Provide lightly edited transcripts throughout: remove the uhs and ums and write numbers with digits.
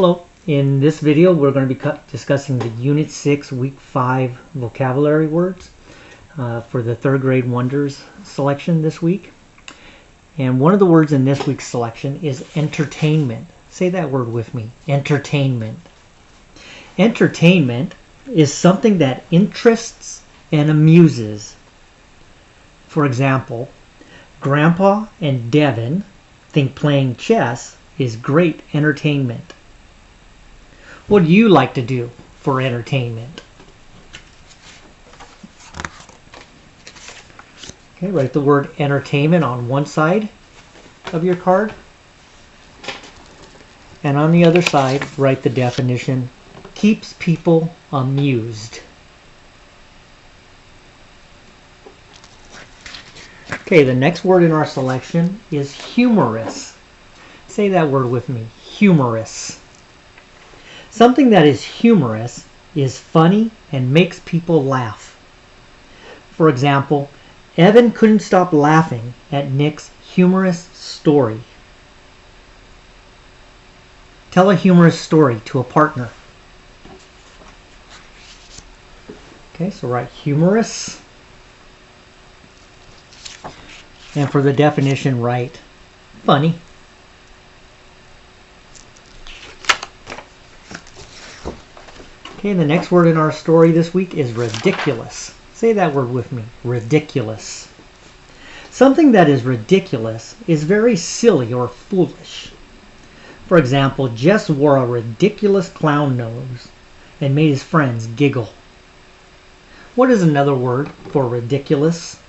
Hello, in this video we're going to be discussing the Unit 6 Week 5 vocabulary words for the third grade Wonders selection this week. And one of the words in this week's selection is entertainment. Say that word with me, entertainment. Entertainment is something that interests and amuses. For example, Grandpa and Devin think playing chess is great entertainment. What do you like to do for entertainment? Okay, write the word entertainment on one side of your card. And on the other side, write the definition, keeps people amused. Okay, the next word in our selection is humorous. Say that word with me, humorous. Something that is humorous is funny and makes people laugh. For example, Evan couldn't stop laughing at Nick's humorous story. Tell a humorous story to a partner. Okay, so write humorous. And for the definition, write funny. Okay, the next word in our story this week is ridiculous. Say that word with me, ridiculous. Something that is ridiculous is very silly or foolish. For example, Jess wore a ridiculous clown nose and made his friends giggle. What is another word for ridiculous?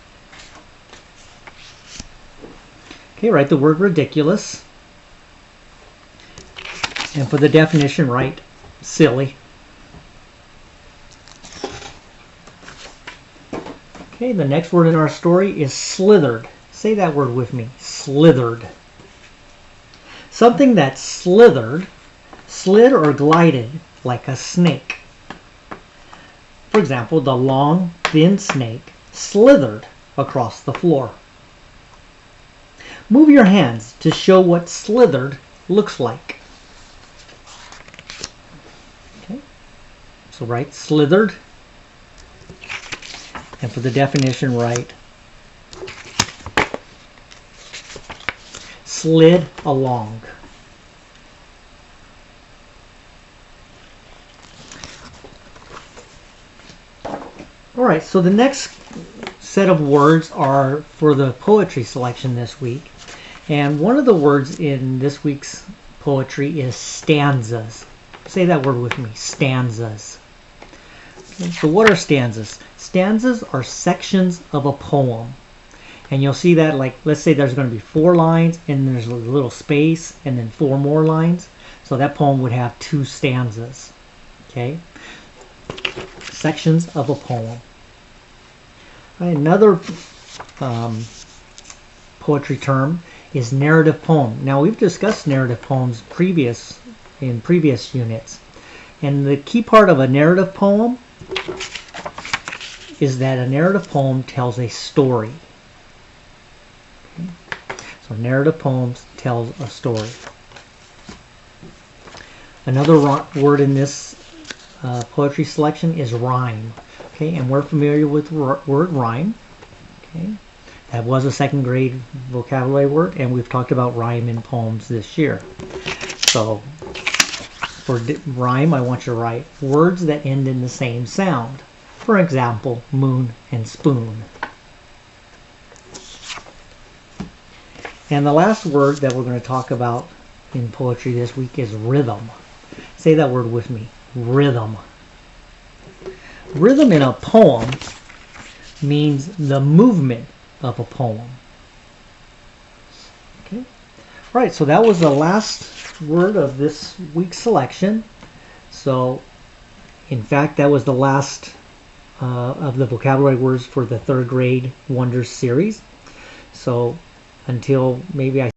Okay, write the word ridiculous. And for the definition, write silly. Okay, the next word in our story is slithered. Say that word with me, slithered. Something that slithered, slid or glided like a snake. For example, the long, thin snake slithered across the floor. Move your hands to show what slithered looks like. Okay, so write slithered. And for the definition, write slid along. Alright, so the next set of words are for the poetry selection this week. And one of the words in this week's poetry is stanzas. Say that word with me, stanzas. Okay, so what are stanzas? Stanzas are sections of a poem. And you'll see that, like, let's say there's going to be 4 lines and there's a little space and then 4 more lines. So that poem would have 2 stanzas. Okay? Sections of a poem. Another poetry term is narrative poem. Now, we've discussed narrative poems in previous units. And the key part of a narrative poem is that a narrative poem tells a story. Okay? So narrative poems tells a story. Another word in this poetry selection is rhyme. Okay, and we're familiar with the word rhyme. Okay, that was a second grade vocabulary word, and we've talked about rhyme in poems this year. So for rhyme, I want you to write words that end in the same sound. For example, moon and spoon. And the last word that we're going to talk about in poetry this week is rhythm. Say that word with me, rhythm. Rhythm in a poem means the movement of a poem. Okay. All right, so that was the last word of this week's selection. So, in fact, that was the last of the vocabulary words for the third grade Wonders series. So until maybe I